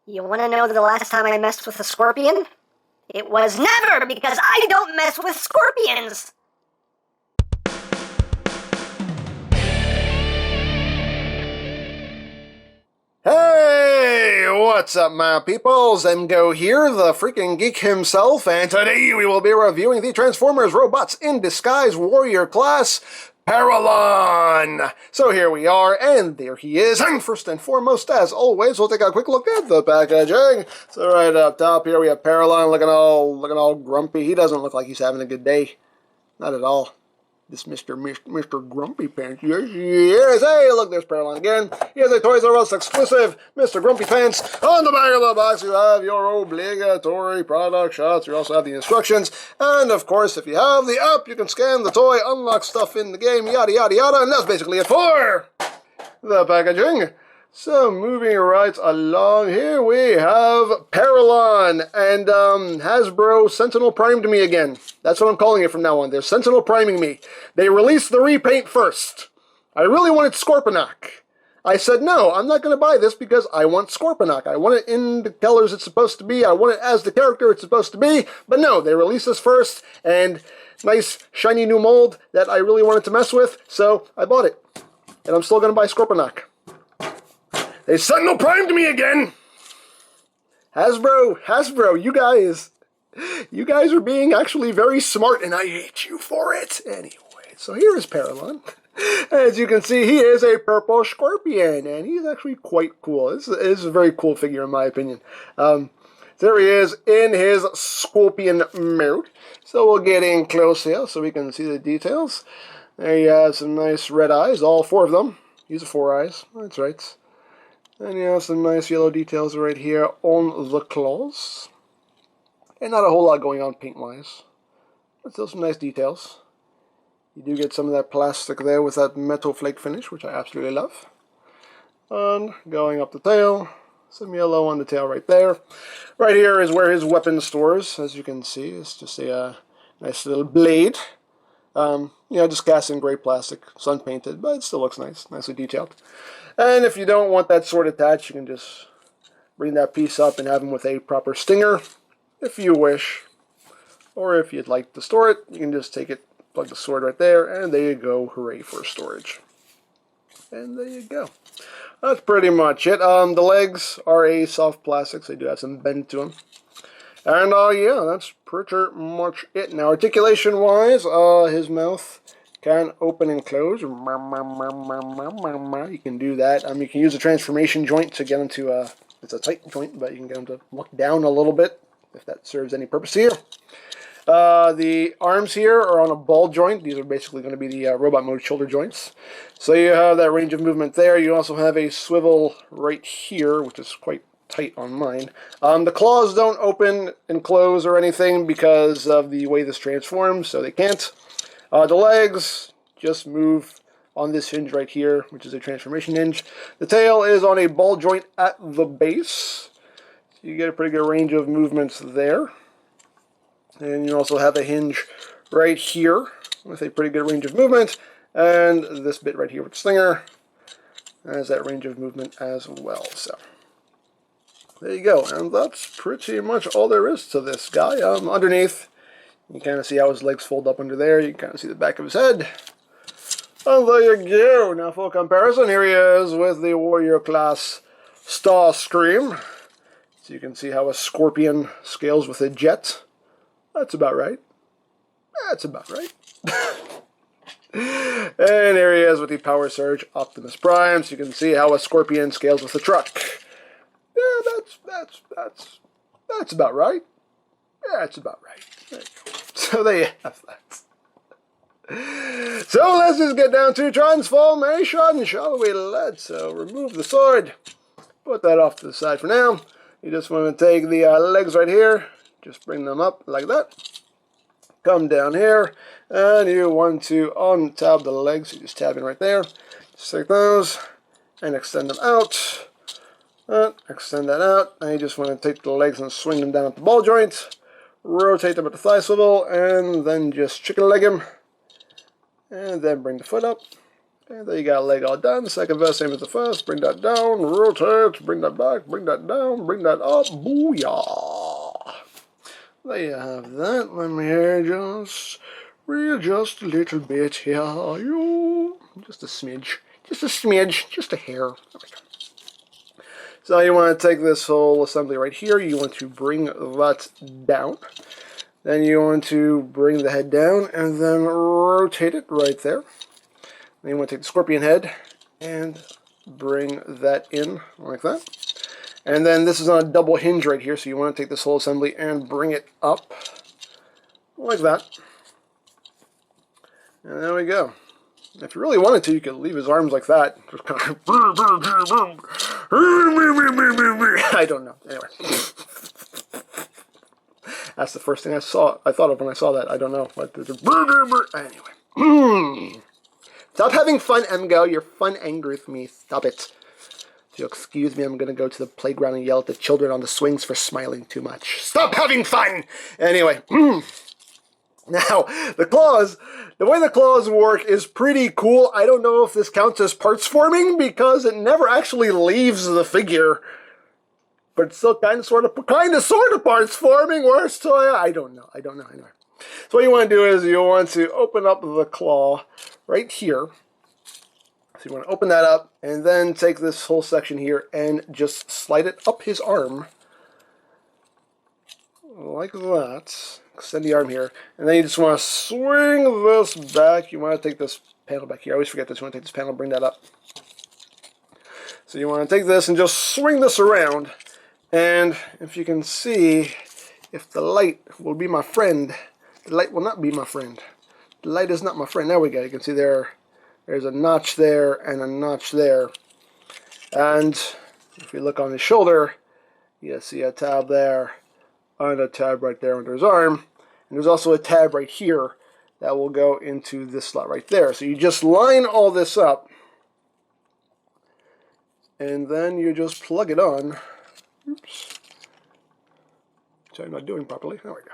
You want to know the last time I messed with a scorpion? It was never, because I don't mess with scorpions! Hey, what's up, my peoples? EmGo here, the freaking geek himself, and today we will be reviewing the Transformers Robots in Disguise Warrior class, PARALON! So here we are, and there he is, and first and foremost, as always, we'll take a quick look at the packaging. So right up top here we have PARALON looking all grumpy. He doesn't look like he's having a good day. Not at all. This Mr. Grumpy Pants. Yes, yes. Hey, look, there's PARALON again. Here's a Toys R Us exclusive Mr. Grumpy Pants. On the back of the box, you have your obligatory product shots. You also have the instructions. And, of course, if you have the app, you can scan the toy, unlock stuff in the game, yada, yada, yada. And that's basically it for the packaging. So, moving right along, here we have PARALON, and Hasbro Sentinel primed me again. That's what I'm calling it from now on. They're Sentinel priming me. They released the repaint first. I really wanted Scorponok. I said, no, I'm not going to buy this because I want Scorponok. I want it in the colors it's supposed to be. I want it as the character it's supposed to be. But no, they released this first, and nice, shiny new mold that I really wanted to mess with, so I bought it. And I'm still going to buy Scorponok. They Sentinel primed me again! Hasbro, you guys are being actually very smart, and I hate you for it. Anyway, so here is PARALON. As you can see, he is a purple scorpion, and he's actually quite cool. This is a very cool figure, in my opinion. There he is in his scorpion mode. So we'll get in close here so we can see the details. There he has some nice red eyes, all four of them. These are 4 eyes, that's right. And you have some nice yellow details right here on the claws. And not a whole lot going on paint-wise, but still some nice details. You do get some of that plastic there with that metal flake finish, which I absolutely love. And going up the tail, some yellow on the tail right there. Right here is where his weapon stores, as you can see. It's just a nice little blade. Just cast in gray plastic, sun painted, but it still looks nice, nicely detailed. And if you don't want that sword attached, you can just bring that piece up and have him with a proper stinger, if you wish. Or if you'd like to store it, you can just take it, plug the sword right there, and there you go, hooray for storage. And there you go. That's pretty much it. The legs are a soft plastic, so they do have some bend to them. And yeah, that's pretty much it. Now, articulation-wise, his mouth can open and close. You can do that. You can use a transformation joint to get him to, it's a tight joint, but you can get him to look down a little bit, if that serves any purpose here. The arms here are on a ball joint. These are basically going to be the robot mode shoulder joints. So you have that range of movement there. You also have a swivel right here, which is quite tight on mine. The claws don't open and close or anything because of the way this transforms, so they can't. The legs just move on this hinge right here, which is a transformation hinge. The tail is on a ball joint at the base. So you get a pretty good range of movements there. And you also have a hinge right here with a pretty good range of movement. And this bit right here with the stinger has that range of movement as well. So there you go. And that's pretty much all there is to this guy. Underneath, you kind of see how his legs fold up under there. You can kind of see the back of his head. And there you go. Now for comparison, here he is with the Warrior class Starscream. So you can see how a scorpion scales with a jet. That's about right. That's about right. And here he is with the Power Surge Optimus Prime. So you can see how a scorpion scales with a truck. Yeah, that's about right. Yeah, that's about right. There you go. So there you have that. So let's just get down to transformation, shall we? Let's remove the sword. Put that off to the side for now. You just want to take the legs right here. Just bring them up like that. Come down here. And you want to untab the legs. You just tab in right there. Just take those and extend them out. Extend that out. And you just want to take the legs and swing them down at the ball joint. Rotate them at the thigh swivel, and then just chicken leg him. And then bring the foot up. And there you got a leg all done. The second vest, same as the first. Bring that down, rotate, bring that back, bring that down, bring that up. Booyah! There you have that. Let me just readjust a little bit here. Just a smidge. Just a smidge. Just a hair. So you want to take this whole assembly right here. You want to bring that down. Then you want to bring the head down and then rotate it right there. Then you want to take the scorpion head and bring that in like that. And then this is on a double hinge right here, so you want to take this whole assembly and bring it up like that. And there we go. If you really wanted to, you could leave his arms like that. Just kind of I don't know. Anyway. That's the first thing I thought of when I saw that. I don't know. Anyway. Stop having fun, EmGo. You're fun angry with me. Stop it. So excuse me, I'm going to go to the playground and yell at the children on the swings for smiling too much. Stop having fun! Anyway. Now, the claws, the way the claws work is pretty cool. I don't know if this counts as parts forming because it never actually leaves the figure. But it's still kind of sort of parts forming. Where's still, I don't know. Anyway. So what you want to do is you want to open up the claw right here. So you want to open that up and then take this whole section here and just slide it up his arm. Like that. Extend the arm here. And then you just want to swing this back. You want to take this panel back here. I always forget this. You want to take this panel, bring that up. So you want to take this and just swing this around. And if you can see, if the light will be my friend, the light will not be my friend. The light is not my friend. There we go. You can see there's a notch there and a notch there. And if you look on his shoulder, you see a tab there and a tab right there under his arm. And there's also a tab right here that will go into this slot right there. So you just line all this up and then you just plug it on. Oops. So I'm not doing properly. There we go.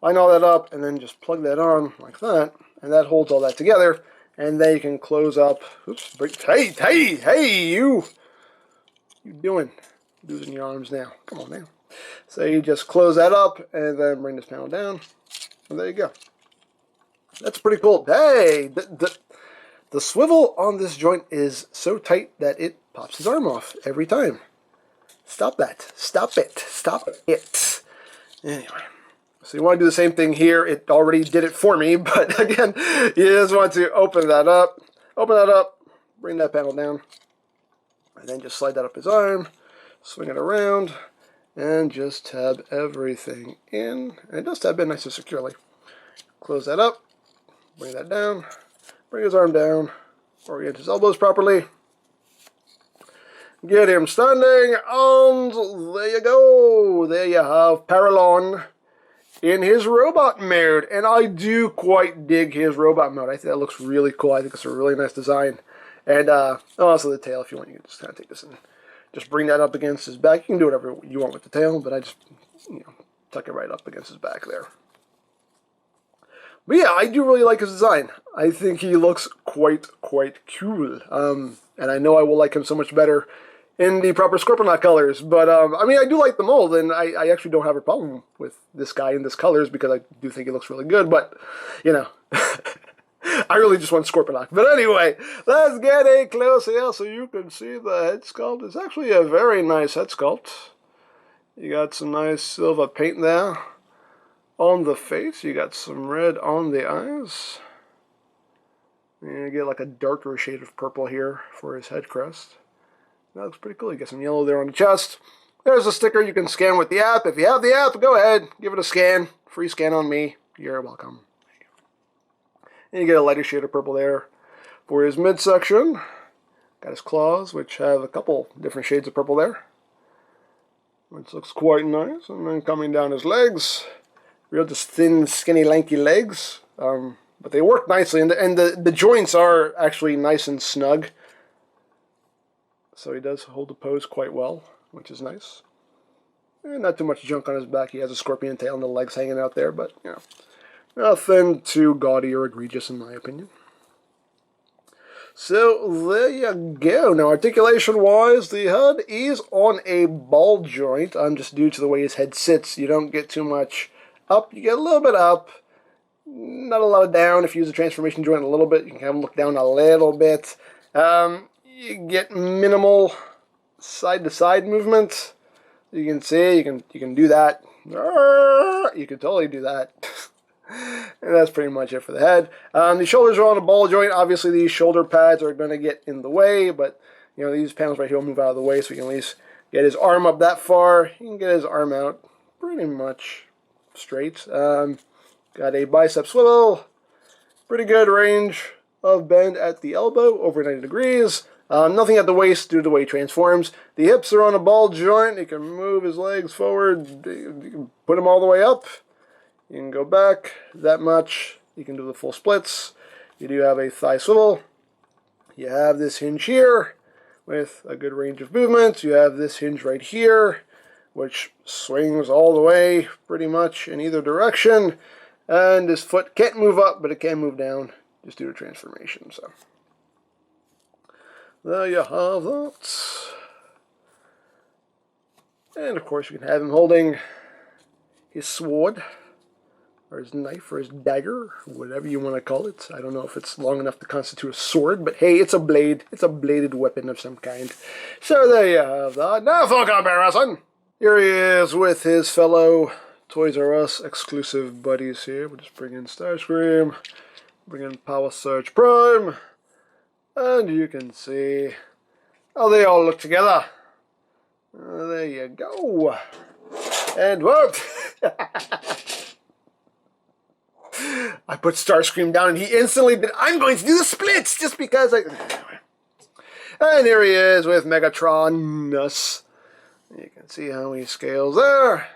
Line all that up and then just plug that on like that. And that holds all that together. And then you can close up. Oops. Hey, you doing? Losing your arms now. Come on now. So you just close that up and then bring this panel down. And there you go. That's pretty cool. Hey, the swivel on this joint is so tight that it pops his arm off every time. Stop that. Stop it. Stop it. Anyway. So you want to do the same thing here. It already did it for me, but again, you just want to open that up, bring that panel down, and then just slide that up his arm, swing it around, and just tab everything in. And it does tab in nice and securely. Close that up, bring that down, bring his arm down, orient his elbows properly, get him standing, and there you go. There you have Paralon in his robot mode, and I do quite dig his robot mode. I think that looks really cool. I think it's a really nice design. And also the tail, if you want, you can just kind of take this and just bring that up against his back. You can do whatever you want with the tail, but I just, tuck it right up against his back there. But yeah, I do really like his design. I think he looks quite cool. And I know I will like him so much better in the proper Scorponok colors. But, I mean, I do like the mold, and I actually don't have a problem with this guy in this colors because I do think he looks really good, but, I really just want Scorponok. But anyway, let's get a close here so you can see the head sculpt. It's actually a very nice head sculpt. You got some nice silver paint there on the face. You got some red on the eyes. And you get like a darker shade of purple here for his head crest. That looks pretty cool. You get some yellow there on the chest. There's a sticker you can scan with the app. If you have the app, go ahead. Give it a scan. Free scan on me. You're welcome. And you get a lighter shade of purple there for his midsection. Got his claws, which have a couple different shades of purple there, which looks quite nice. And then coming down his legs. Real just thin, skinny, lanky legs. But they work nicely. And the joints are actually nice and snug. So he does hold the pose quite well, which is nice. And not too much junk on his back. He has a scorpion tail and the legs hanging out there, but, nothing too gaudy or egregious in my opinion. So there you go. Now, articulation-wise, the head is on a ball joint. Just due to the way his head sits, you don't get too much up. You get a little bit up, not a lot of down. If you use the transformation joint a little bit, you can have him look down a little bit. You get minimal side-to-side movement. You can see, you can do that. You can totally do that. And that's pretty much it for the head. The shoulders are on a ball joint. Obviously, these shoulder pads are going to get in the way, but you know, these panels right here will move out of the way, so we can at least get his arm up that far. He can get his arm out pretty much straight. Got a bicep swivel. Pretty good range of bend at the elbow, over 90 degrees. Nothing at the waist due to the way he transforms. The hips are on a ball joint. He can move his legs forward. You can put them all the way up. You can go back that much. You can do the full splits. You do have a thigh swivel. You have this hinge here with a good range of movements. You have this hinge right here, which swings all the way pretty much in either direction. And this foot can't move up, but it can move down just due to transformation. So there you have that. And of course, you can have him holding his sword, or his knife, or his dagger, whatever you want to call it. I don't know if it's long enough to constitute a sword, but hey, it's a blade. It's a bladed weapon of some kind. So there you have that. Now for comparison, here he is with his fellow Toys R Us exclusive buddies here. We'll just bring in Starscream, bring in Power Surge Prime, and you can see how they all look together. There you go. And whoop! I put Starscream down and he instantly did. I'm going to do the splits just because I. And here he is with Megatron-ness. You can see how he scales there.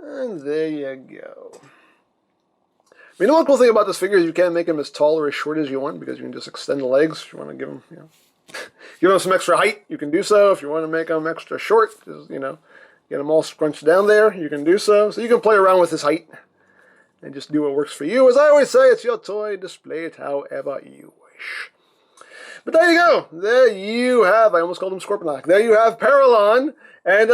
And there you go. I mean, the one cool thing about this figure is you can make him as tall or as short as you want, because you can just extend the legs. If you want to give him, you know, give him some extra height, you can do so. If you want to make him extra short, just, you know, get him all scrunched down there, you can do so. So you can play around with his height and just do what works for you. As I always say, it's your toy. Display it however you wish. But there you go. There you have, I almost called him Scorponok. There you have Paralon. And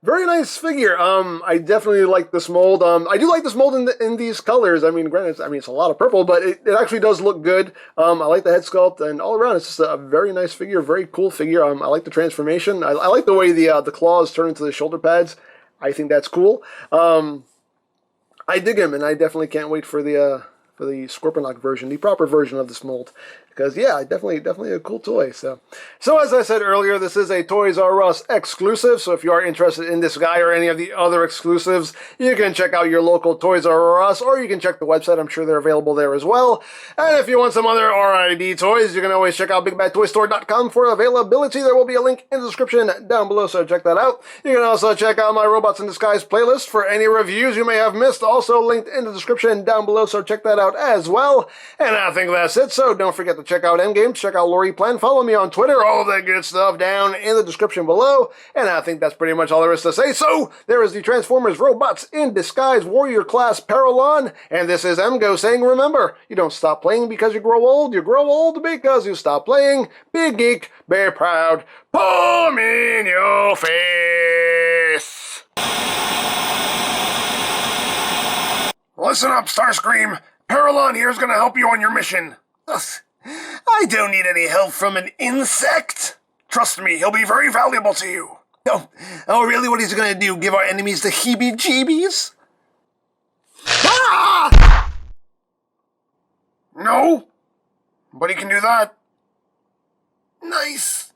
very nice figure. I definitely like this mold. I do like this mold in these colors. I mean, granted, it's a lot of purple, but it actually does look good. I like the head sculpt, and all around, it's just a very nice figure, very cool figure. I like the transformation. I like the way the claws turn into the shoulder pads. I think that's cool. I dig him, and I definitely can't wait for the Scorponok version, the proper version of this mold. Because, yeah, definitely a cool toy. So as I said earlier, this is a Toys R Us exclusive. So if you are interested in this guy or any of the other exclusives, you can check out your local Toys R Us, or you can check the website. I'm sure they're available there as well. And if you want some other RID toys, you can always check out BigBadToyStore.com for availability. There will be a link in the description down below, so check that out. You can also check out my Robots in Disguise playlist for any reviews you may have missed. Also linked in the description down below, so check that out as well. And I think that's it. So don't forget to check out EmGo's, check out Lori Plan, follow me on Twitter, all that good stuff down in the description below. And I think that's pretty much all there is to say. So there is the Transformers Robots in Disguise Warrior Class Paralon. And this is EmGo saying, remember, you don't stop playing because you grow old because you stop playing. Be geek, be proud, palm in your face. Listen up, Starscream. Paralon here is going to help you on your mission. Ugh. I don't need any help from an insect. Trust me, he'll be very valuable to you. Oh, really? What he's going to do? Give our enemies the heebie-jeebies? Ah! No, but he can do that. Nice.